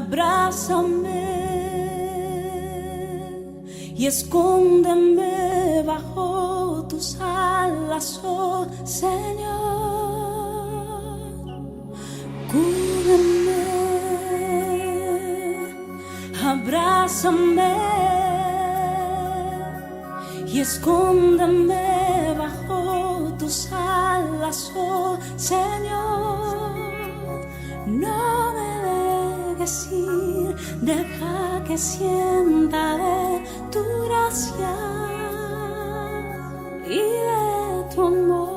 Abrázame y escóndeme bajo tus alas, oh Señor. Cúbreme, abrázame y escóndeme bajo tus alas, oh Señor. No me dejes ir, deja que sienta de tu gracia y de tu amor.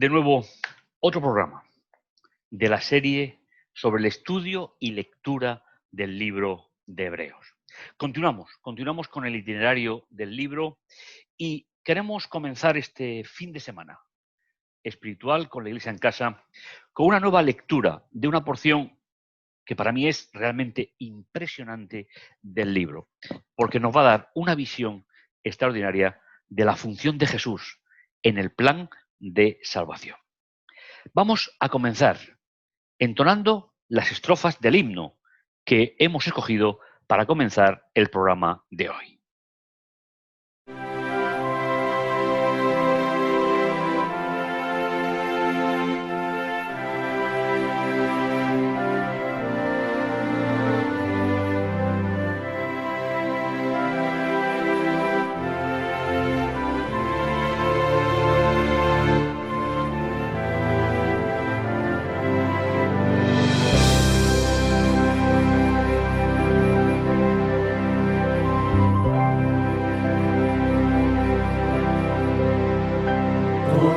De nuevo, otro programa de la serie sobre el estudio y lectura del libro de Hebreos. Continuamos con el itinerario del libro y queremos comenzar este fin de semana espiritual con la Iglesia en Casa con una nueva lectura de una porción que para mí es realmente impresionante del libro, porque nos va a dar una visión extraordinaria de la función de Jesús en el plan de salvación. Vamos a comenzar entonando las estrofas del himno que hemos escogido para comenzar el programa de hoy.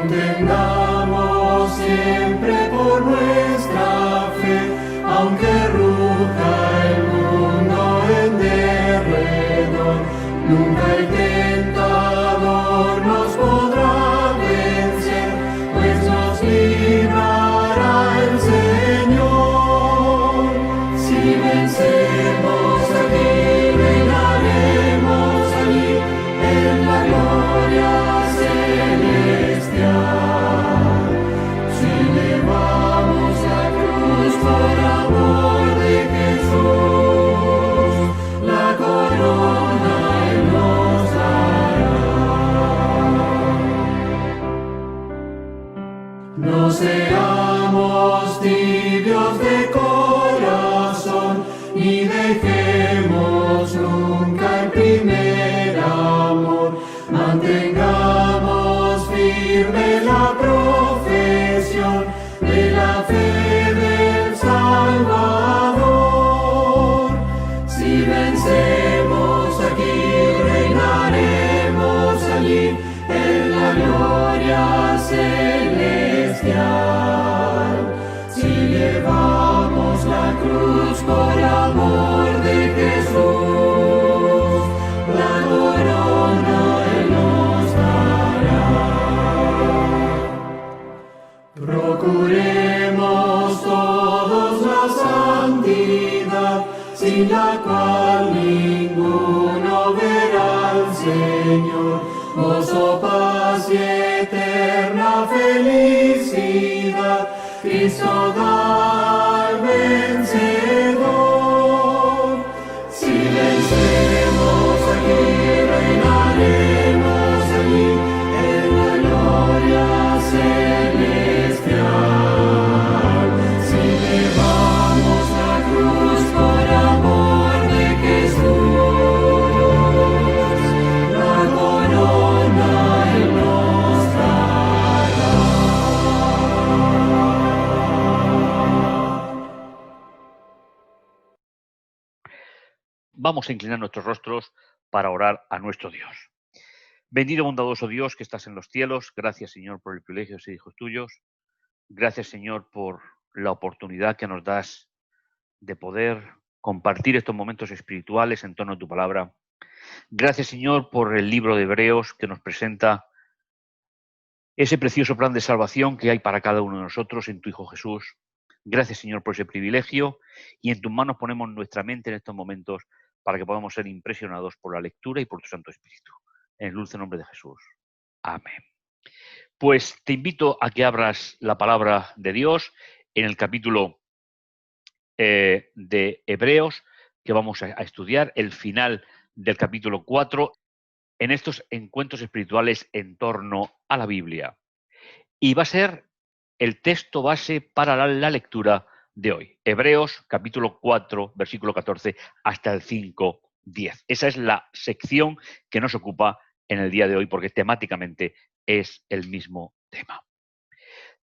Contendamos siempre por nuestra fe, aunque ruja el mundo en derredor, nunca el tentador nos podrá vencer, pues nos librará el Señor. Si vencemos aquí, reinaremos allí en la gloria celestial. Si llevamos la cruz por amor de Jesús, la corona Él nos dará. No seamos tibios de corazón, ni dejemos nunca el primer amor. Mantengamos firme la profesión de la fe del Salvador. Si vencemos aquí, reinaremos allí en la gloria celestial. Si llevamos la cruz por amor de Jesús, la corona Él nos dará. Procuremos todos la santidad, sin la cual ninguno verá al Señor. Gozo, paz y eterna felicidad, Cristo da al vencedor. Si vencemos aquí, reinaremos allí en la gloria celestial. Si llevamos la cruz por amor de Jesús, la corona Él nos dará. Vamos a inclinar nuestros rostros para orar a nuestro Dios. Bendito bondadoso Dios que estás en los cielos, gracias Señor por el privilegio de ser hijos tuyos, gracias Señor por la oportunidad que nos das de poder compartir estos momentos espirituales en torno a tu palabra. Gracias Señor por el libro de Hebreos que nos presenta ese precioso plan de salvación que hay para cada uno de nosotros en tu Hijo Jesús. Gracias Señor por ese privilegio y en tus manos ponemos nuestra mente en estos momentos para que podamos ser impresionados por la lectura y por tu Santo Espíritu. En el dulce nombre de Jesús. Amén. Pues te invito a que abras la palabra de Dios en el capítulo de Hebreos, que vamos a estudiar, el final del capítulo 4, en estos encuentros espirituales en torno a la Biblia. Y va a ser el texto base para la lectura de hoy. Hebreos, capítulo 4, versículo 14, hasta el 5:10. Esa es la sección que nos ocupa en el día de hoy, porque temáticamente es el mismo tema.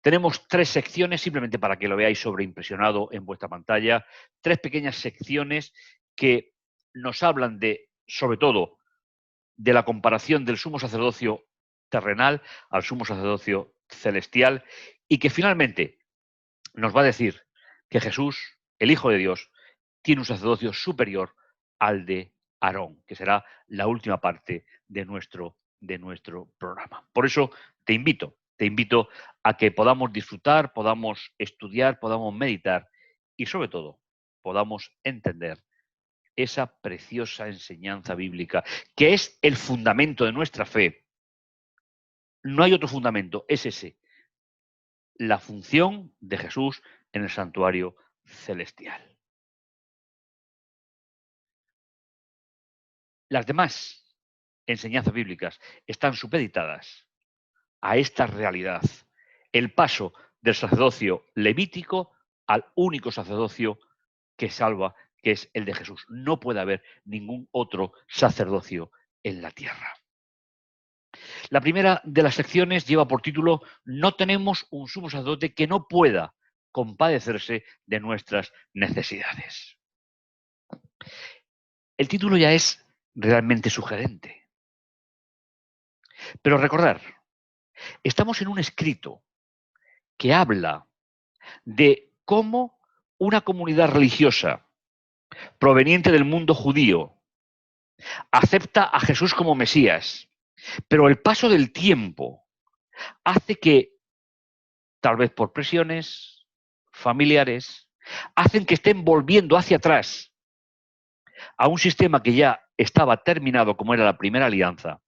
Tenemos 3 secciones, simplemente para que lo veáis sobreimpresionado en vuestra pantalla, 3 pequeñas secciones que nos hablan de, sobre todo, de la comparación del sumo sacerdocio terrenal al sumo sacerdocio celestial, y que finalmente nos va a decir que Jesús, el Hijo de Dios, tiene un sacerdocio superior al de Aarón, que será la última parte de nuestro programa. Por eso te invito a que podamos disfrutar, podamos estudiar, podamos meditar y sobre todo podamos entender esa preciosa enseñanza bíblica, que es el fundamento de nuestra fe. No hay otro fundamento, es ese, la función de Jesús en el santuario celestial. Las demás enseñanzas bíblicas están supeditadas a esta realidad, el paso del sacerdocio levítico al único sacerdocio que salva, que es el de Jesús. No puede haber ningún otro sacerdocio en la tierra. La primera de las secciones lleva por título "No tenemos un sumo sacerdote que no pueda compadecerse de nuestras necesidades". El título ya es realmente sugerente. Pero recordar, estamos en un escrito que habla de cómo una comunidad religiosa proveniente del mundo judío acepta a Jesús como Mesías, pero el paso del tiempo hace que, tal vez por presiones familiares, hacen que estén volviendo hacia atrás a un sistema que ya estaba terminado, como era la primera alianza,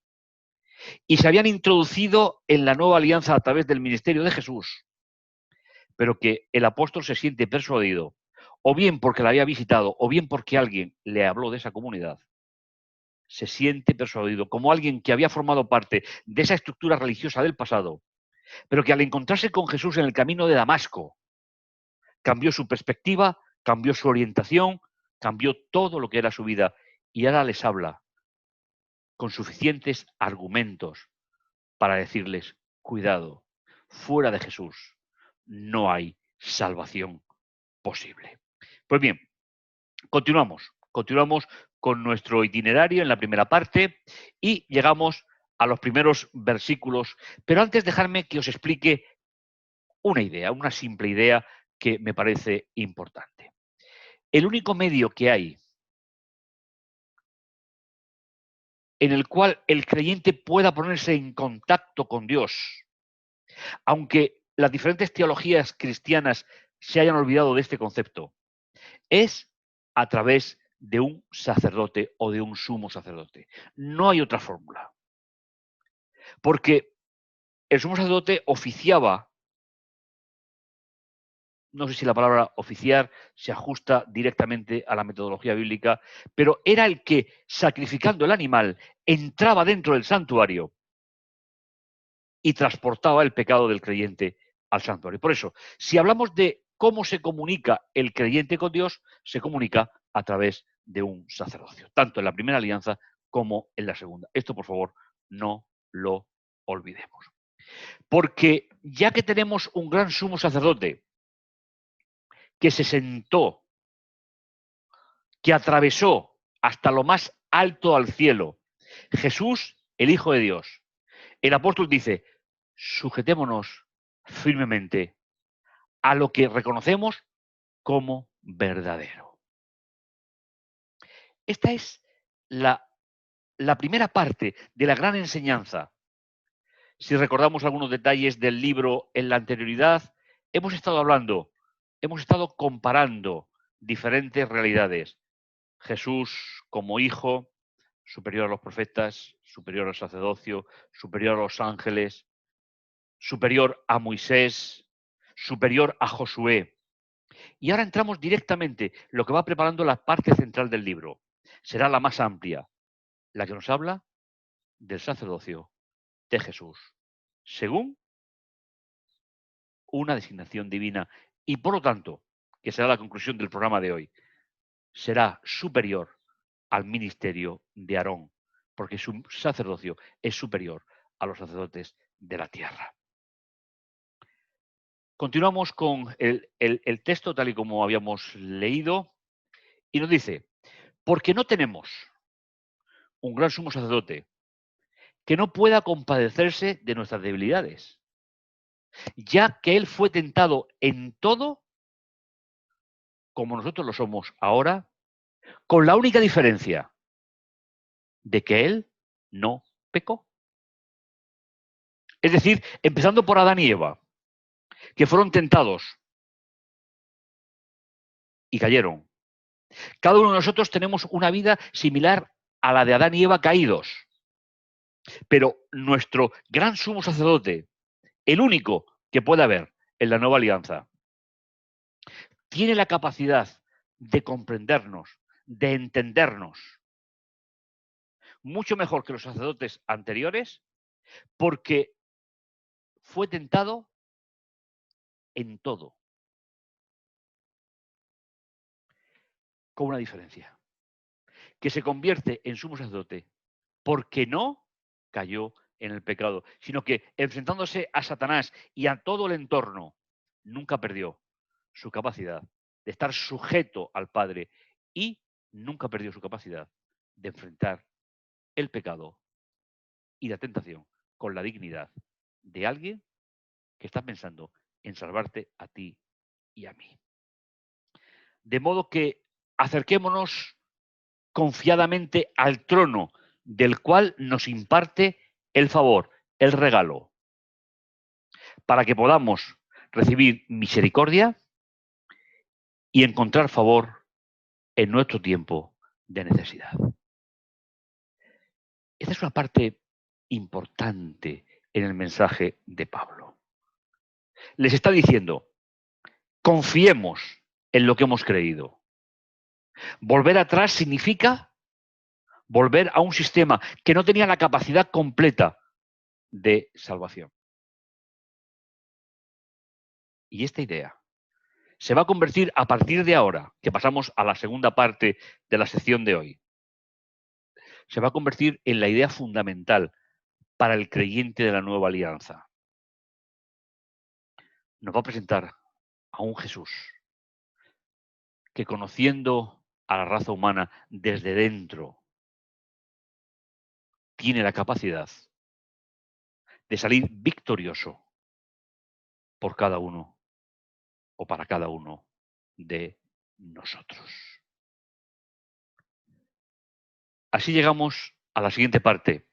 y se habían introducido en la nueva alianza a través del ministerio de Jesús, pero que el apóstol se siente persuadido, o bien porque la había visitado, o bien porque alguien le habló de esa comunidad, se siente persuadido como alguien que había formado parte de esa estructura religiosa del pasado, pero que al encontrarse con Jesús en el camino de Damasco, cambió su perspectiva, cambió su orientación, cambió todo lo que era su vida, y ahora les habla con suficientes argumentos para decirles: cuidado, fuera de Jesús no hay salvación posible. Pues bien, continuamos con nuestro itinerario en la primera parte y llegamos a los primeros versículos, pero antes dejadme que os explique una idea, una simple idea que me parece importante. El único medio que hay en el cual el creyente pueda ponerse en contacto con Dios, aunque las diferentes teologías cristianas se hayan olvidado de este concepto, es a través de un sacerdote o de un sumo sacerdote. No hay otra fórmula. Porque el sumo sacerdote oficiaba, no sé si la palabra oficiar se ajusta directamente a la metodología bíblica, pero era el que, sacrificando el animal, entraba dentro del santuario y transportaba el pecado del creyente al santuario. Por eso, si hablamos de cómo se comunica el creyente con Dios, se comunica a través de un sacerdocio, tanto en la primera alianza como en la segunda. Esto, por favor, no lo olvidemos. Porque ya que tenemos un gran sumo sacerdote que se sentó, que atravesó hasta lo más alto al cielo, Jesús, el Hijo de Dios, el apóstol dice: sujetémonos firmemente a lo que reconocemos como verdadero. Esta es la primera parte de la gran enseñanza. Si recordamos algunos detalles del libro en la anterioridad, hemos estado comparando diferentes realidades. Jesús como hijo, superior a los profetas, superior al sacerdocio, superior a los ángeles, superior a Moisés, superior a Josué. Y ahora entramos directamente, lo que va preparando la parte central del libro. Será la más amplia, la que nos habla del sacerdocio de Jesús, según una designación divina. Y por lo tanto, que será la conclusión del programa de hoy, será superior al ministerio de Aarón, porque su sacerdocio es superior a los sacerdotes de la tierra. Continuamos con el texto tal y como habíamos leído y nos dice: porque no tenemos un gran sumo sacerdote que no pueda compadecerse de nuestras debilidades, ya que él fue tentado en todo como nosotros lo somos ahora, con la única diferencia de que él no pecó. Es decir, empezando por Adán y Eva, que fueron tentados y cayeron. Cada uno de nosotros tenemos una vida similar a la de Adán y Eva caídos. Pero nuestro gran sumo sacerdote, el único que puede haber en la nueva alianza, tiene la capacidad de comprendernos, de entendernos, mucho mejor que los sacerdotes anteriores, porque fue tentado en todo, con una diferencia, que se convierte en sumo sacerdote porque no cayó en el pecado, sino que enfrentándose a Satanás y a todo el entorno, nunca perdió su capacidad de estar sujeto al Padre y nunca perdió su capacidad de enfrentar el pecado y la tentación con la dignidad de alguien que está pensando en salvarte a ti y a mí. De modo que acerquémonos confiadamente al trono del cual nos imparte el favor, el regalo, para que podamos recibir misericordia y encontrar favor en nuestro tiempo de necesidad. Esta es una parte importante en el mensaje de Pablo. Les está diciendo, confiemos en lo que hemos creído. Volver atrás significa volver a un sistema que no tenía la capacidad completa de salvación. Y esta idea se va a convertir a partir de ahora, que pasamos a la segunda parte de la sección de hoy, se va a convertir en la idea fundamental para el creyente de la nueva alianza. Nos va a presentar a un Jesús que, conociendo a la raza humana desde dentro, tiene la capacidad de salir victorioso por cada uno o para cada uno de nosotros. Así llegamos a la siguiente parte.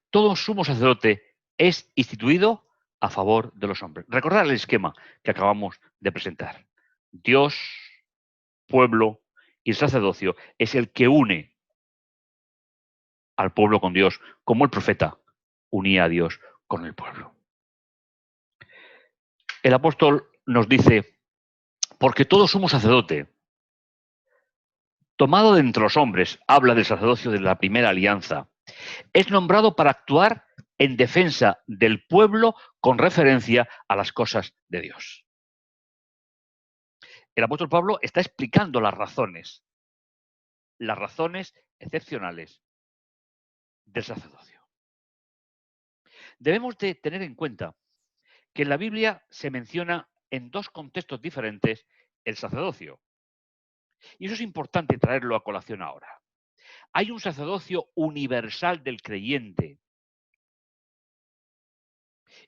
Todo sumo sacerdote es instituido a favor de los hombres. Recordad el esquema que acabamos de presentar. Dios, pueblo y el sacerdocio es el que une al pueblo con Dios, como el profeta unía a Dios con el pueblo. El apóstol nos dice, porque todo sumo sacerdote, tomado de entre los hombres, habla del sacerdocio de la primera alianza, es nombrado para actuar en defensa del pueblo con referencia a las cosas de Dios. El apóstol Pablo está explicando las razones excepcionales del sacerdocio. Debemos de tener en cuenta que en la Biblia se menciona en dos contextos diferentes el sacerdocio. Y eso es importante traerlo a colación ahora. Hay un sacerdocio universal del creyente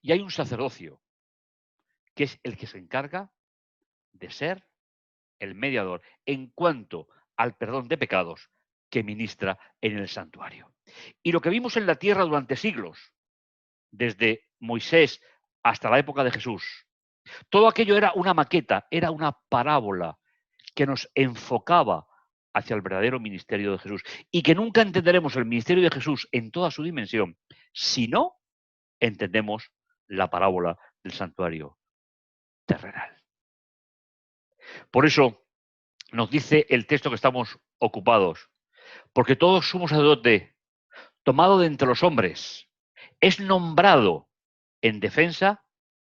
y hay un sacerdocio que es el que se encarga de ser el mediador en cuanto al perdón de pecados que ministra en el santuario. Y lo que vimos en la tierra durante siglos, desde Moisés hasta la época de Jesús, todo aquello era una maqueta, era una parábola que nos enfocaba hacia el verdadero ministerio de Jesús y que nunca entenderemos el ministerio de Jesús en toda su dimensión si no entendemos la parábola del santuario terrenal. Por eso nos dice el texto que estamos ocupados, porque todo sumo sacerdote tomado de entre los hombres es nombrado en defensa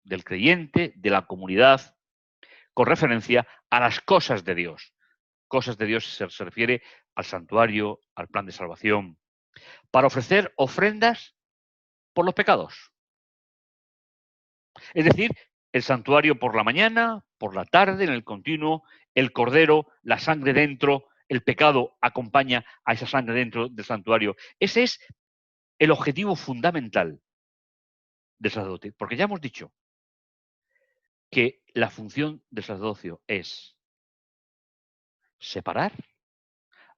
del creyente, de la comunidad, con referencia a las cosas de Dios. Cosas de Dios se refiere al santuario, al plan de salvación, para ofrecer ofrendas por los pecados. Es decir, el santuario por la mañana, por la tarde, en el continuo, el cordero, la sangre dentro, el pecado acompaña a esa sangre dentro del santuario. Ese es el objetivo fundamental del sacerdote, porque ya hemos dicho que la función del sacerdocio es separar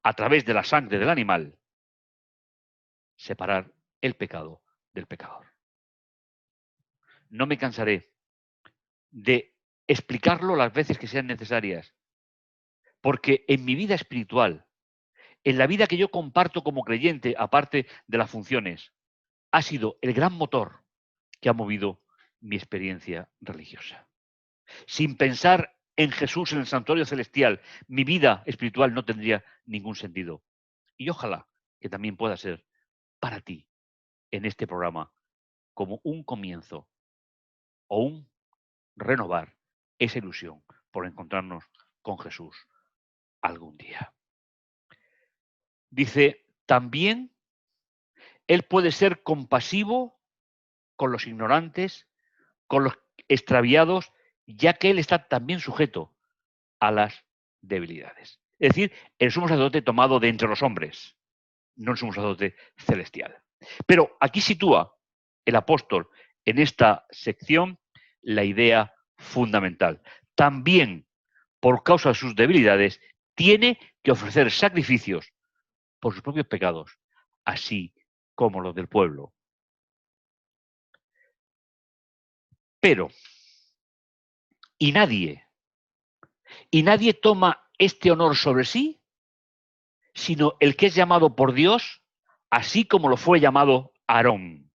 a través de la sangre del animal, separar el pecado del pecador. No me cansaré de explicarlo las veces que sean necesarias, porque en mi vida espiritual, en la vida que yo comparto como creyente, aparte de las funciones, ha sido el gran motor que ha movido mi experiencia religiosa. Sin pensar en Jesús en el santuario celestial, mi vida espiritual no tendría ningún sentido. Y ojalá que también pueda ser para ti en este programa como un comienzo o un renovar esa ilusión por encontrarnos con Jesús algún día. Dice, también Él puede ser compasivo con los ignorantes, con los extraviados, ya que Él está también sujeto a las debilidades. Es decir, el sumo sacerdote tomado de entre los hombres, no el sumo sacerdote celestial. Pero aquí sitúa el apóstol en esta sección la idea fundamental. También, por causa de sus debilidades, tiene que ofrecer sacrificios por sus propios pecados, así como los del pueblo. Pero, y nadie toma este honor sobre sí, sino el que es llamado por Dios, así como lo fue llamado Aarón.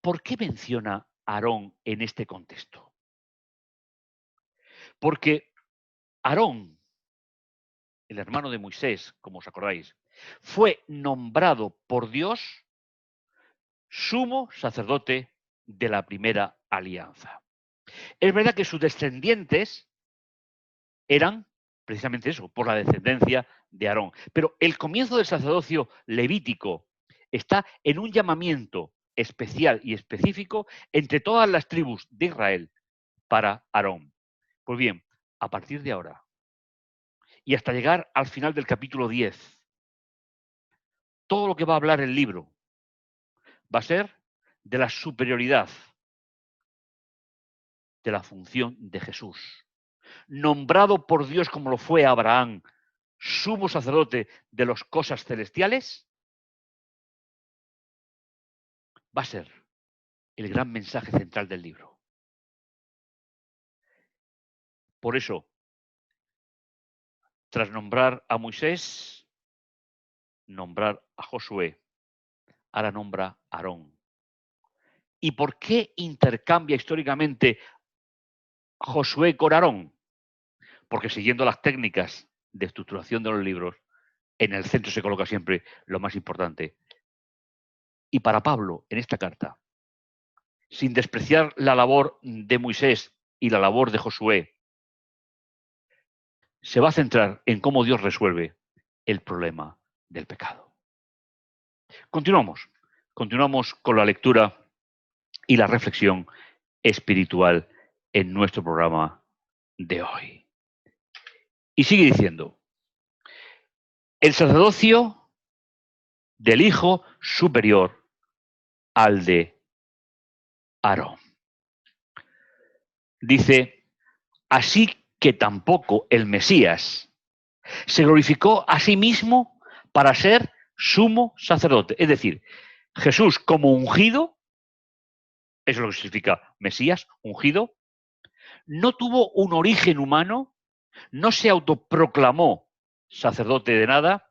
¿Por qué menciona Aarón en este contexto? Porque Aarón, el hermano de Moisés, como os acordáis, fue nombrado por Dios sumo sacerdote de la primera alianza. Es verdad que sus descendientes eran precisamente eso, por la descendencia de Aarón. Pero el comienzo del sacerdocio levítico está en un llamamiento especial y específico entre todas las tribus de Israel para Aarón. Pues bien, a partir de ahora y hasta llegar al final del capítulo 10, todo lo que va a hablar el libro va a ser de la superioridad de la función de Jesús, nombrado por Dios como lo fue Abraham, sumo sacerdote de las cosas celestiales, va a ser el gran mensaje central del libro. Por eso, tras nombrar a Moisés, nombrar a Josué, ahora nombra a Aarón. ¿Y por qué intercambia históricamente Josué con Aarón? Porque siguiendo las técnicas de estructuración de los libros, en el centro se coloca siempre lo más importante. Y para Pablo, en esta carta, sin despreciar la labor de Moisés y la labor de Josué, se va a centrar en cómo Dios resuelve el problema del pecado. Continuamos con la lectura y la reflexión espiritual en nuestro programa de hoy. Y sigue diciendo, el sacerdocio del Hijo superior al de Aarón. Dice, así que tampoco el Mesías se glorificó a sí mismo para ser sumo sacerdote. Es decir, Jesús como ungido, eso es lo que significa Mesías, ungido, no tuvo un origen humano, no se autoproclamó sacerdote de nada,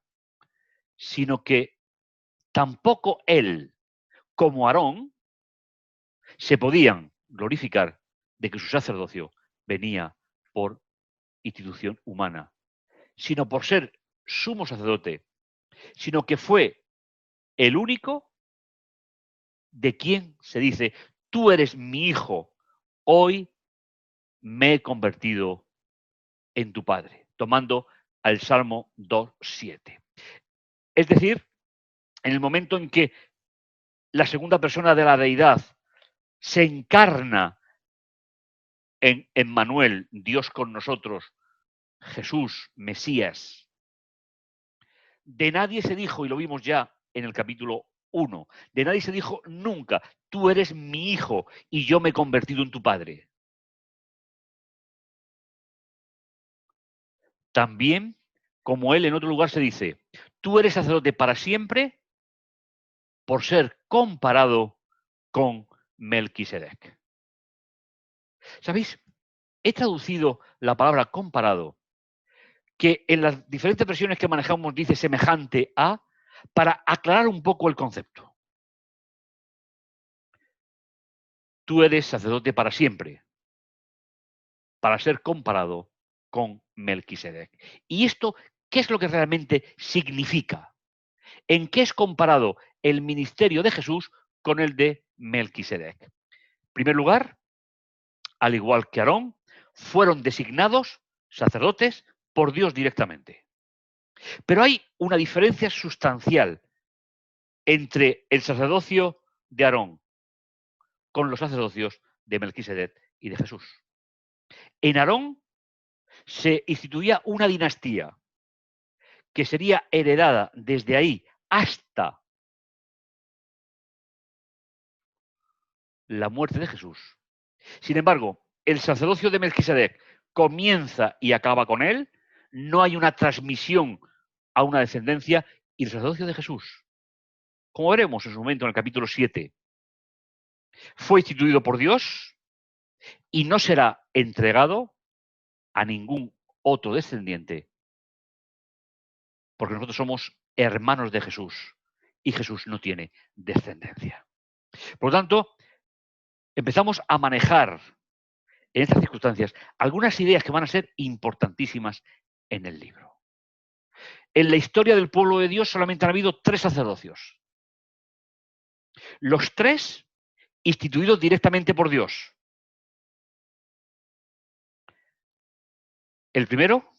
sino que tampoco él, como Aarón, se podían glorificar de que su sacerdocio venía por institución humana, sino por ser sumo sacerdote, sino que fue el único de quien se dice, tú eres mi hijo, hoy me he convertido en tu padre, tomando al Salmo 2:7. Es decir, en el momento en que la segunda persona de la deidad se encarna en Emmanuel, Dios con nosotros, Jesús, Mesías, de nadie se dijo, y lo vimos ya en el capítulo 1, de nadie se dijo nunca, tú eres mi hijo y yo me he convertido en tu padre. También, como él en otro lugar se dice, tú eres sacerdote para siempre por ser comparado con Melquisedec. ¿Sabéis? He traducido la palabra comparado, que en las diferentes versiones que manejamos dice semejante a, para aclarar un poco el concepto. Tú eres sacerdote para siempre, para ser comparado con Melquisedec. ¿Y esto qué es lo que realmente significa? ¿En qué es comparado el ministerio de Jesús con el de Melquisedec? En primer lugar, al igual que Aarón, fueron designados sacerdotes por Dios directamente. Pero hay una diferencia sustancial entre el sacerdocio de Aarón con los sacerdocios de Melquisedec y de Jesús. En Aarón se instituía una dinastía que sería heredada desde ahí hasta la muerte de Jesús. Sin embargo, el sacerdocio de Melquisedec comienza y acaba con él, no hay una transmisión a una descendencia, y el sacerdocio de Jesús, como veremos en su momento en el capítulo 7, fue instituido por Dios y no será entregado a ningún otro descendiente, porque nosotros somos hermanos de Jesús y Jesús no tiene descendencia. Por lo tanto, empezamos a manejar en estas circunstancias algunas ideas que van a ser importantísimas en el libro. En la historia del pueblo de Dios solamente han habido 3 sacerdocios. Los 3 instituidos directamente por Dios. El primero,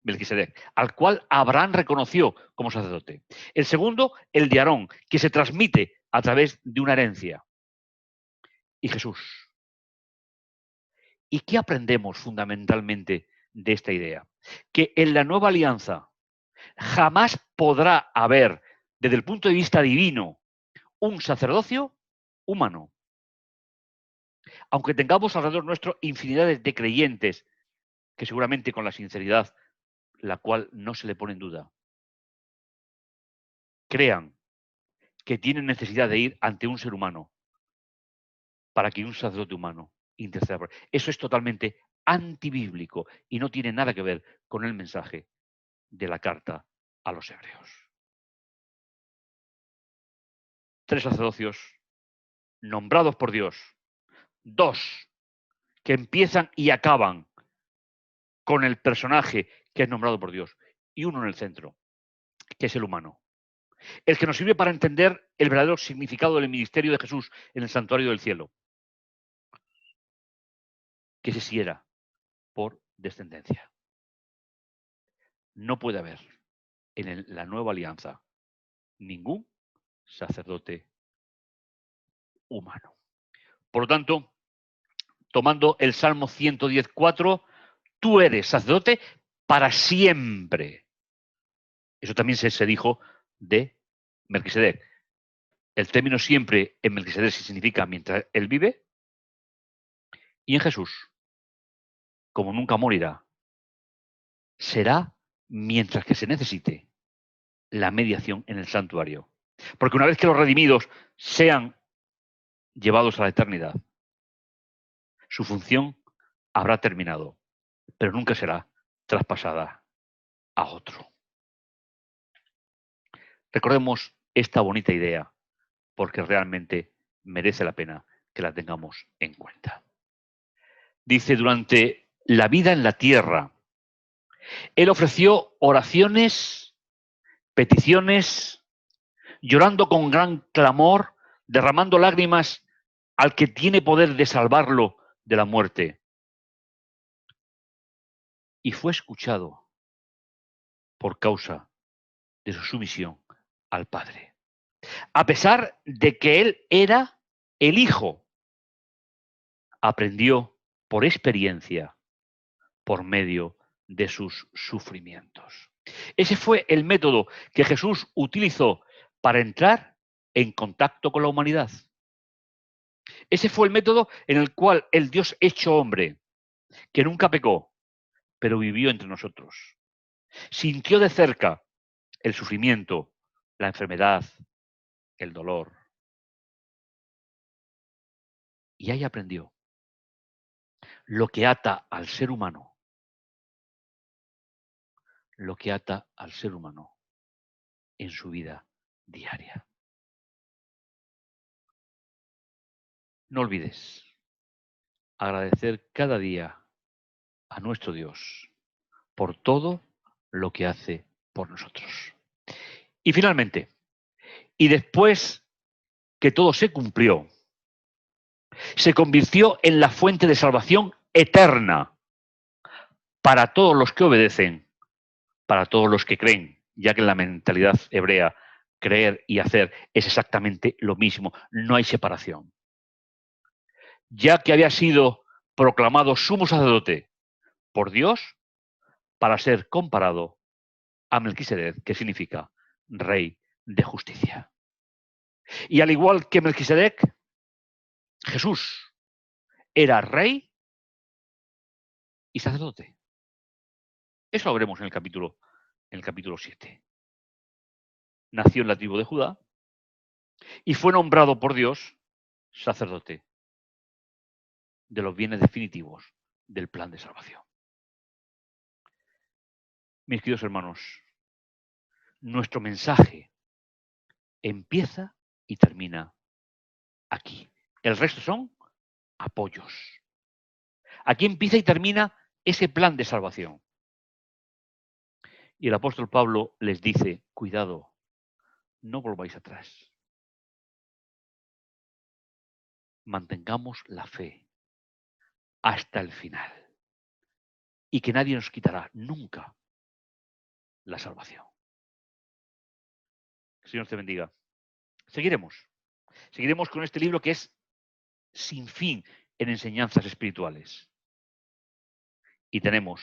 Melquisedec, al cual Abraham reconoció como sacerdote. El segundo, el de Aarón, que se transmite a través de una herencia. Y Jesús. ¿Y qué aprendemos fundamentalmente de esta idea? Que en la nueva alianza jamás podrá haber, desde el punto de vista divino, un sacerdocio humano. Aunque tengamos alrededor nuestro infinidades de creyentes, que seguramente con la sinceridad, la cual no se le pone en duda, crean que tienen necesidad de ir ante un ser humano para que un sacerdote humano interceda por él. Eso es totalmente antibíblico y no tiene nada que ver con el mensaje de la carta a los hebreos. 3 sacerdocios nombrados por Dios, 2 que empiezan y acaban con el personaje que es nombrado por Dios, y uno en el centro, que es el humano. El que nos sirve para entender el verdadero significado del ministerio de Jesús en el santuario del cielo, que ese sí era por descendencia. No puede haber en la nueva alianza ningún sacerdote humano. Por lo tanto, tomando el Salmo 110:4, tú eres sacerdote para siempre. Eso también se dijo de Melquisedec. El término siempre en Melquisedec significa mientras él vive, y en Jesús, como nunca morirá, será mientras que se necesite la mediación en el santuario. Porque una vez que los redimidos sean llevados a la eternidad, su función habrá terminado, pero nunca será traspasada a otro. Recordemos esta bonita idea, porque realmente merece la pena que la tengamos en cuenta. Dice, durante la vida en la tierra, él ofreció oraciones, peticiones, llorando con gran clamor, derramando lágrimas al que tiene poder de salvarlo de la muerte. Y fue escuchado por causa de su sumisión al Padre. A pesar de que él era el Hijo, aprendió por experiencia, por medio de sus sufrimientos. Ese fue el método que Jesús utilizó para entrar en contacto con la humanidad. Ese fue el método en el cual el Dios hecho hombre, que nunca pecó, pero vivió entre nosotros. Sintió de cerca el sufrimiento, la enfermedad, el dolor. Y ahí aprendió lo que ata al ser humano, lo que ata al ser humano en su vida diaria. No olvides agradecer cada día a nuestro Dios por todo lo que hace por nosotros. Y finalmente, y después que todo se cumplió, se convirtió en la fuente de salvación eterna para todos los que obedecen, para todos los que creen, ya que en la mentalidad hebrea creer y hacer es exactamente lo mismo, no hay separación. Ya que había sido proclamado sumo sacerdote por Dios para ser comparado a Melquisedec, que significa rey de justicia. Y al igual que Melquisedec, Jesús era rey y sacerdote. Eso lo veremos en el capítulo 7. Nació en la tribu de Judá y fue nombrado por Dios sacerdote de los bienes definitivos del plan de salvación. Mis queridos hermanos, nuestro mensaje empieza y termina aquí. El resto son apoyos. Aquí empieza y termina ese plan de salvación. Y el apóstol Pablo les dice, cuidado, no volváis atrás. Mantengamos la fe hasta el final. Y que nadie nos quitará nunca la salvación. Que el Señor te bendiga. Seguiremos con este libro que es sin fin en enseñanzas espirituales. Y tenemos,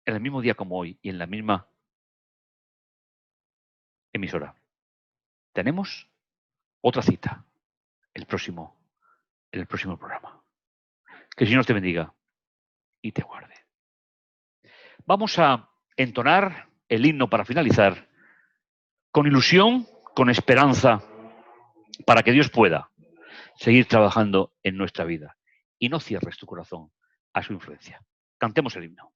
en el mismo día como hoy y en la misma emisora, tenemos otra cita en el próximo programa. Que el Señor te bendiga y te guarde. Vamos a entonar el himno para finalizar con ilusión, con esperanza, para que Dios pueda seguir trabajando en nuestra vida y no cierres tu corazón a su influencia. Cantemos el himno.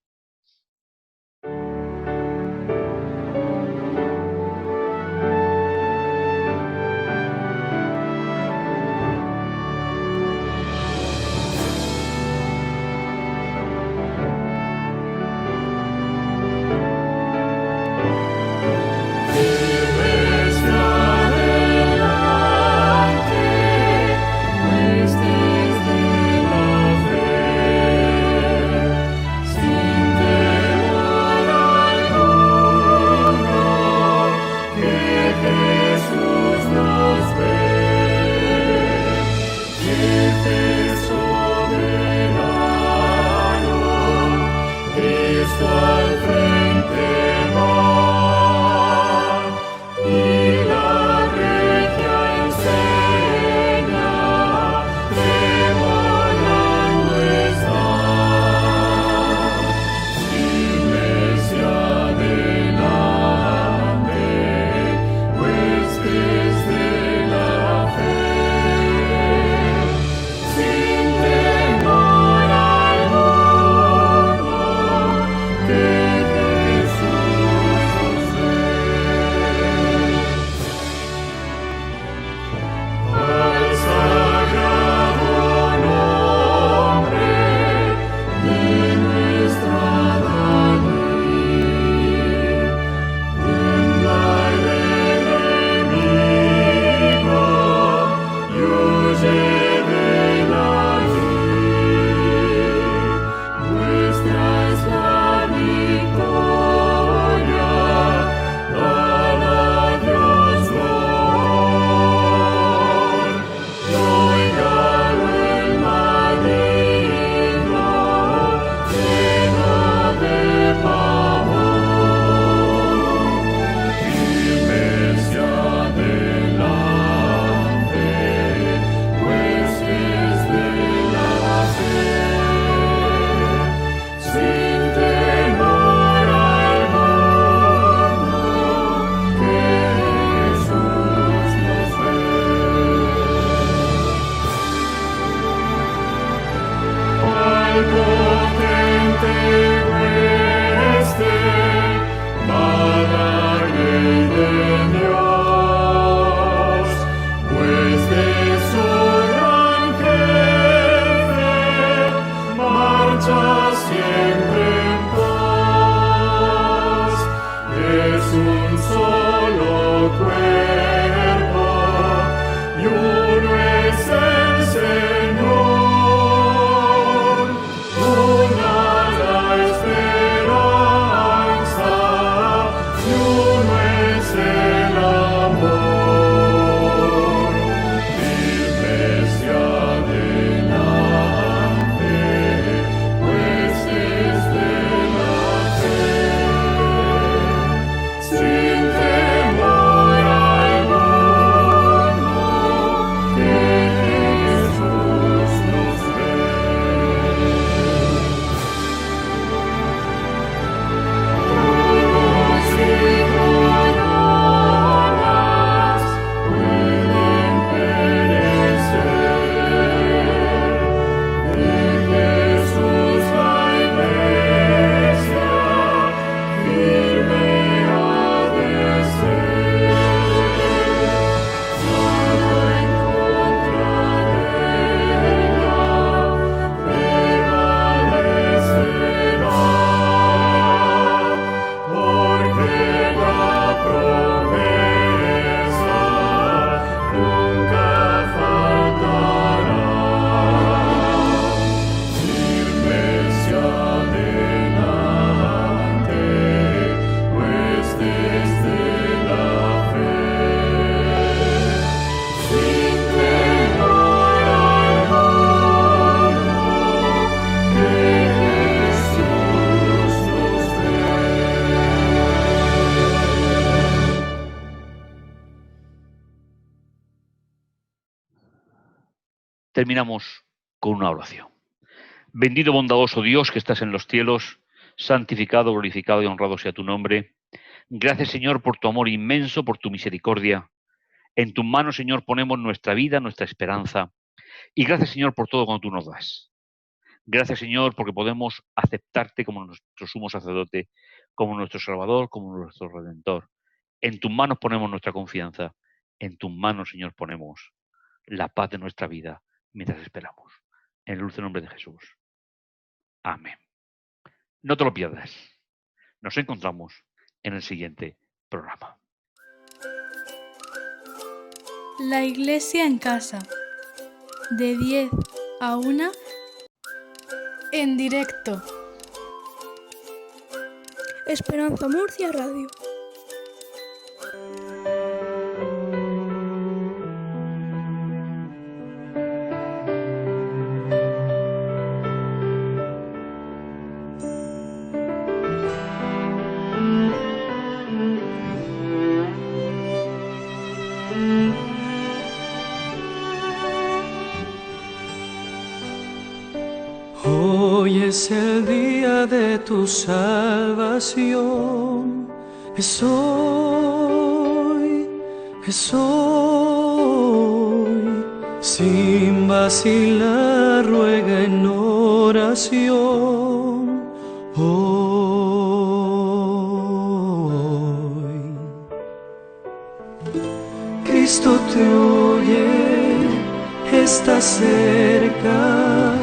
Sin temor terminamos con una oración. Bendito, bondadoso Dios que estás en los cielos, santificado, glorificado y honrado sea tu nombre. Gracias, Señor, por tu amor inmenso, por tu misericordia. En tus manos, Señor, ponemos nuestra vida, nuestra esperanza. Y gracias, Señor, por todo cuando tú nos das. Gracias, Señor, porque podemos aceptarte como nuestro sumo sacerdote, como nuestro Salvador, como nuestro Redentor. En tus manos ponemos nuestra confianza. En tus manos, Señor, ponemos la paz de nuestra vida mientras esperamos. En el dulce nombre de Jesús. Amén. No te lo pierdas. Nos encontramos en el siguiente programa. La Iglesia en casa, de 10 a 1, en directo. Esperanza Murcia Radio. Hoy es el día de tu salvación, es hoy, sin vacilar ruega en oración, hoy. Cristo te oye, está cerca,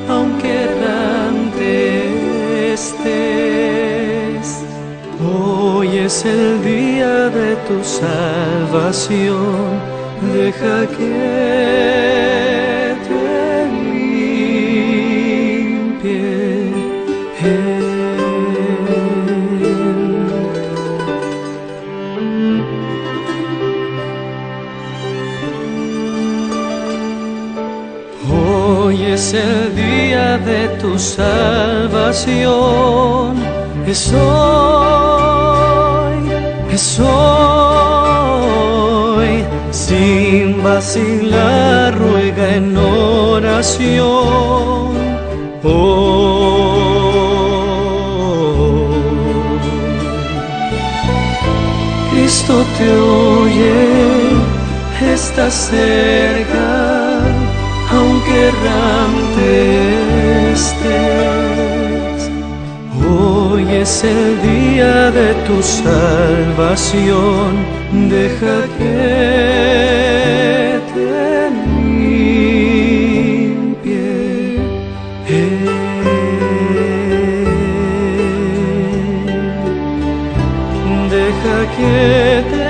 aunque errante estés. Hoy es el día de tu salvación, deja que te limpie Él. Hoy es el día de tu salvación, es hoy, sin vacilar ruega en oración, Cristo te oye, está cerca, aunque errante estés. Hoy es el día de tu salvación, deja que te limpie Él. Deja que te